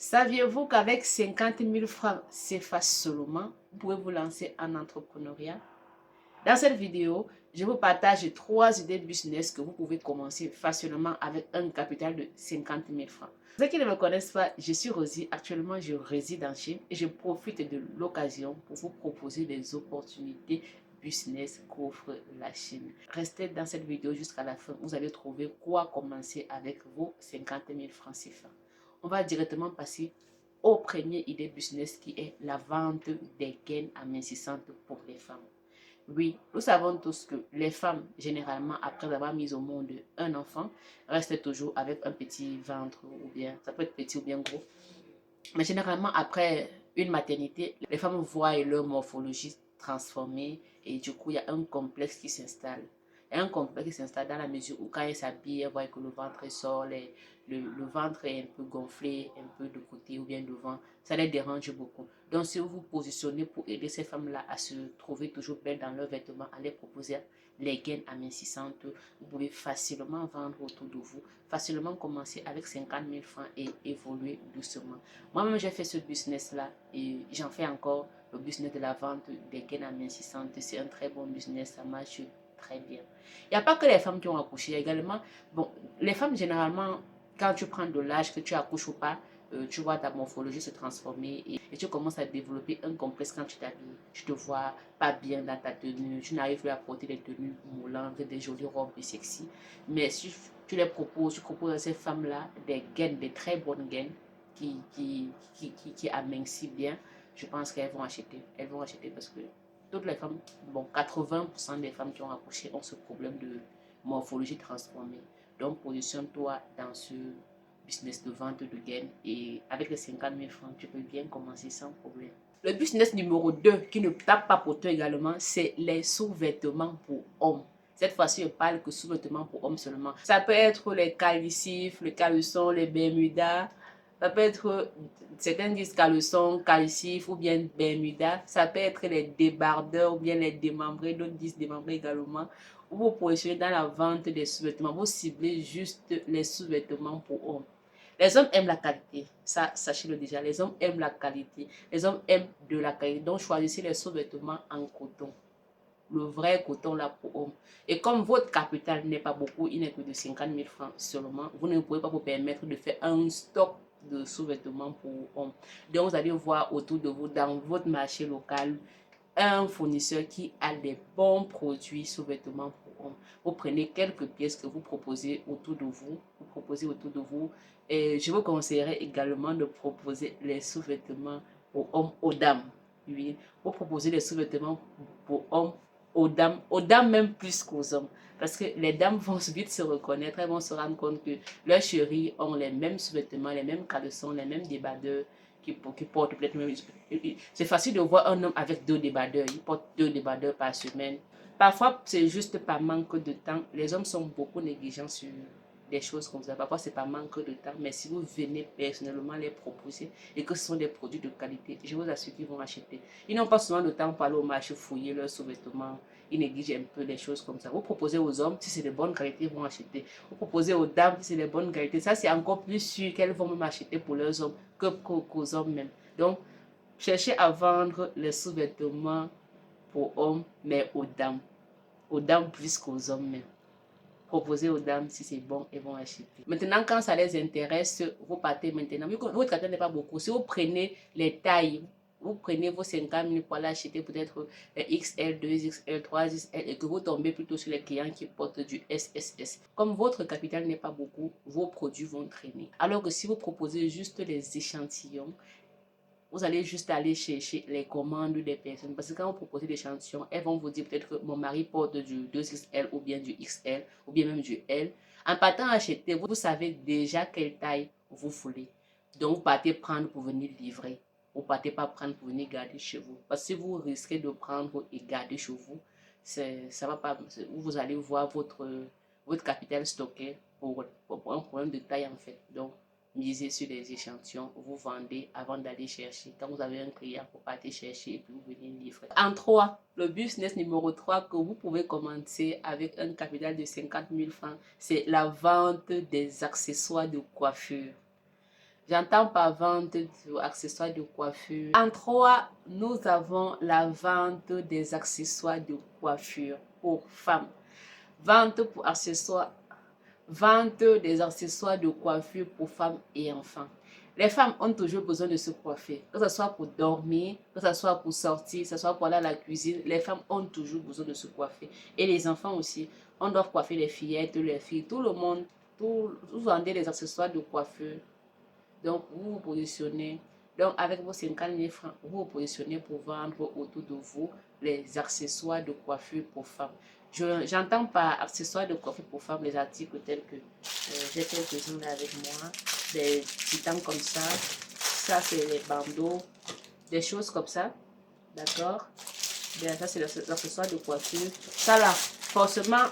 Saviez-vous qu'avec 50 000 francs CFA seulement, vous pouvez vous lancer en entrepreneuriat? Dans cette vidéo, je vous partage 3 idées de business que vous pouvez commencer facilement avec un capital de 50 000 francs. Pour ceux qui ne me connaissent pas, je suis Rosie. Actuellement, je réside en Chine et je profite de l'occasion pour vous proposer des opportunités business qu'offre la Chine. Restez dans cette vidéo jusqu'à la fin. Vous allez trouver quoi commencer avec vos 50 000 francs CFA. On va directement passer au premier idée business qui est la vente des gaines amincissantes pour les femmes. Oui, nous savons tous que les femmes, généralement, après avoir mis au monde un enfant, restent toujours avec un petit ventre, ou bien, ça peut être petit ou bien gros. Mais généralement, après une maternité, les femmes voient leur morphologie transformée et du coup, il y a un complexe qui s'installe. Il y a un complexe qui s'installe dans la mesure où quand elles s'habillent, elles voient que le ventre sort, le ventre est un peu gonflé, un peu de côté ou bien devant. Ça les dérange beaucoup. Donc, si vous vous positionnez pour aider ces femmes-là à se trouver toujours belles dans leurs vêtements, à les proposer les gaines amincissantes, vous pouvez facilement vendre autour de vous, facilement commencer avec 50 000 francs et évoluer doucement. Moi-même, j'ai fait ce business-là et j'en fais encore. Le business de la vente des gaines amincissantes, c'est un très bon business, ça marche très bien. Il n'y a pas que les femmes qui ont accouché, également, bon, les femmes généralement, quand tu prends de l'âge, que tu accouches ou pas, tu vois ta morphologie se transformer et tu commences à développer un complexe quand tu t'habilles. Tu te vois pas bien dans ta tenue, tu n'arrives plus à porter des tenues moulantes, des jolies robes et sexy. Mais si tu tu proposes à ces femmes-là des gaines, des très bonnes gaines qui amincissent bien, je pense qu'elles vont acheter. Elles vont acheter parce que toutes les femmes, bon, 80% des femmes qui ont accouché ont ce problème de morphologie transformée. Donc, positionne-toi dans ce business de vente de gaines et avec les 50 000 francs, tu peux bien commencer sans problème. Le business numéro 2 qui ne tape pas pour toi également, c'est les sous-vêtements pour hommes. Cette fois-ci, je parle que sous-vêtements pour hommes seulement. Ça peut être les calcifs, les caleçons, les bermudas. Ça peut être, certains disent caleçon, calcif ou bien bermuda. Ça peut être les débardeurs ou bien les démembrés, d'autres disent démembrés également. Vous vous positionnez dans la vente des sous-vêtements. Vous ciblez juste les sous-vêtements pour hommes. Les hommes aiment la qualité, ça sachez-le déjà, les hommes aiment la qualité, les hommes aiment de la qualité, donc choisissez les sous-vêtements en coton, le vrai coton là pour hommes. Et comme votre capital n'est pas beaucoup, il n'est que de 50 000 francs seulement, vous ne pouvez pas vous permettre de faire un stock de sous-vêtements pour hommes. Donc vous allez voir autour de vous, dans votre marché local, un fournisseur qui a des bons produits sous-vêtements pour hommes. Vous prenez quelques pièces que vous proposez autour de vous, et je vous conseillerais également de proposer les sous-vêtements pour hommes aux dames. Oui, vous proposez les sous-vêtements pour hommes aux dames même plus qu'aux hommes. Parce que les dames vont vite se reconnaître, elles vont se rendre compte que leurs chéris ont les mêmes sous-vêtements, les mêmes caleçons, les mêmes débardeurs, qui portent peut-être même. C'est facile de voir un homme avec 2 débardeurs. Il porte 2 débardeurs par semaine. Parfois, c'est juste par manque de temps. Les hommes sont beaucoup négligents sur des choses comme ça. Parfois, c'est par manque de temps. Mais si vous venez personnellement les proposer et que ce sont des produits de qualité, je vous assure qu'ils vont acheter. Ils n'ont pas souvent de temps pour aller au marché fouiller leurs sous-vêtements. Ils négligent un peu les choses comme ça. Vous proposez aux hommes, si c'est de bonne qualité, ils vont acheter. Vous proposez aux dames, si c'est de bonne qualité. Ça, c'est encore plus sûr qu'elles vont même acheter pour leurs hommes qu'aux hommes même. Donc, cherchez à vendre les sous-vêtements pour hommes, mais aux dames. Aux dames plus qu'aux hommes même. Proposez aux dames si c'est bon, elles vont acheter. Maintenant, quand ça les intéresse, vous partez maintenant. Vu que votre capital n'est pas beaucoup, si vous prenez les tailles, vous prenez vos 50 000 pour l'acheter peut-être XL, 2XL, 3XL et que vous tombez plutôt sur les clients qui portent du SSS. Comme votre capital n'est pas beaucoup, vos produits vont traîner. Alors que si vous proposez juste les échantillons, vous allez juste aller chercher les commandes des personnes. Parce que quand vous proposez l'échantillon, elles vont vous dire peut-être que mon mari porte du 2XL ou bien du XL ou bien même du L. En partant acheter, vous savez déjà quelle taille vous voulez. Donc vous partez prendre pour venir livrer. Vous ne partez pas prendre pour venir garder chez vous. Parce que si vous risquez de prendre et garder chez vous, ça va pas, vous allez voir votre capital stocké pour un problème de taille en fait. Donc, misez sur les échantillons, vous vendez avant d'aller chercher. Quand vous avez un client, vous partez chercher et puis vous venez livrer. En 3, le business numéro 3 que vous pouvez commencer avec un capital de 50 000 francs, c'est la vente des accessoires de coiffure. J'entends par vente d'accessoires de coiffure. En 3, nous avons la vente des accessoires de coiffure pour femmes. Vente pour accessoires. Vente des accessoires de coiffure pour femmes et enfants. Les femmes ont toujours besoin de se coiffer, que ce soit pour dormir, que ce soit pour sortir, que ce soit pour aller à la cuisine. Les femmes ont toujours besoin de se coiffer. Et les enfants aussi. On doit coiffer les fillettes, les filles, tout le monde. Vous vendez des accessoires de coiffure. Donc, vous vous positionnez. Donc, avec vos 50 000 francs, vous vous positionnez pour vendre autour de vous les accessoires de coiffure pour femmes. J'entends par accessoires de coiffure pour femmes les articles tels que j'ai quelques-uns là avec moi, des titans comme ça. Ça, c'est les bandeaux, des choses comme ça. D'accord? Bien, ça, c'est les accessoires de coiffure. Ça, là, forcément,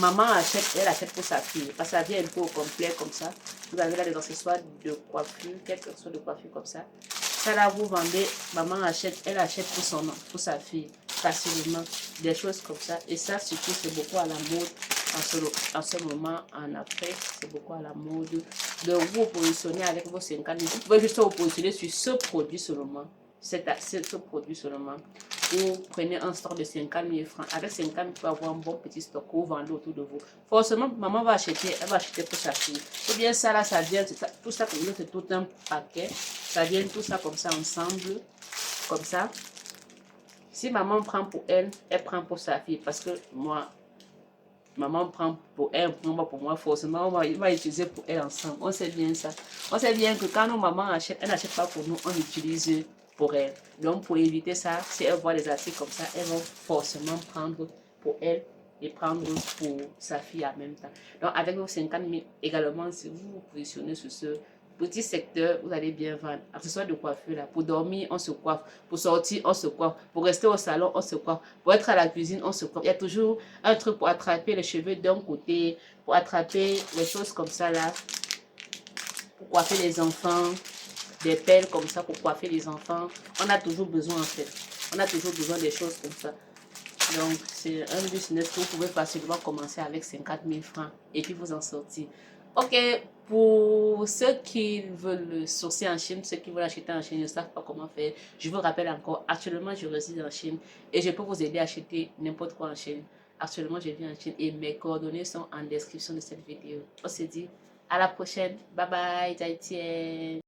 maman achète, elle achète pour sa fille. Parce que ça vient un peu au complet comme ça. Vous avez là des accessoires de coiffure, quelques accessoires de coiffure comme ça. Ça là, vous vendez, maman achète, elle achète pour sa fille, facilement. Des choses comme ça. Et ça, surtout, c'est beaucoup à la mode en ce moment en Afrique. C'est beaucoup à la mode. Donc, vous vous positionnez avec vos 50 000. Vous pouvez juste vous positionner sur ce produit seulement. Ce produit seulement. Vous prenez un stock de 50 000 francs. Avec 50 000, vous pouvez avoir un bon petit stock que vous vendez autour de vous. Forcément, maman va acheter, elle va acheter pour sa fille. Ou bien ça, là, ça vient, tout ça, c'est tout un paquet. Ça vient tout ça comme ça ensemble, comme ça. Si maman prend pour elle, elle prend pour sa fille. Parce que moi, maman prend pour elle, prend pour moi, forcément, on va utiliser pour elle ensemble. On sait bien ça. On sait bien que quand nos mamans achètent, elle n'achète pas pour nous, on utilise pour elle. Donc, pour éviter ça, si elle voit des articles comme ça, elle va forcément prendre pour elle et prendre pour sa fille en même temps. Donc, avec vos 50 000 également, si vous vous positionnez sur ce petit secteur, vous allez bien vendre. Accessoires de coiffure, là. Pour dormir, on se coiffe. Pour sortir, on se coiffe. Pour rester au salon, on se coiffe. Pour être à la cuisine, on se coiffe. Il y a toujours un truc pour attraper les cheveux d'un côté, pour attraper les choses comme ça, là. Pour coiffer les enfants. Des pelles comme ça pour coiffer les enfants. On a toujours besoin, en fait. On a toujours besoin des choses comme ça. Donc, c'est un business que vous pouvez facilement commencer avec 50 000 francs et puis vous en sortir. Ok, pour ceux qui veulent sourcer en Chine, ceux qui veulent acheter en Chine, ne savent pas comment faire, je vous rappelle encore, actuellement, je réside en Chine et je peux vous aider à acheter n'importe quoi en Chine. Actuellement, je vis en Chine et mes coordonnées sont en description de cette vidéo. On se dit à la prochaine. Bye bye, Tahitien.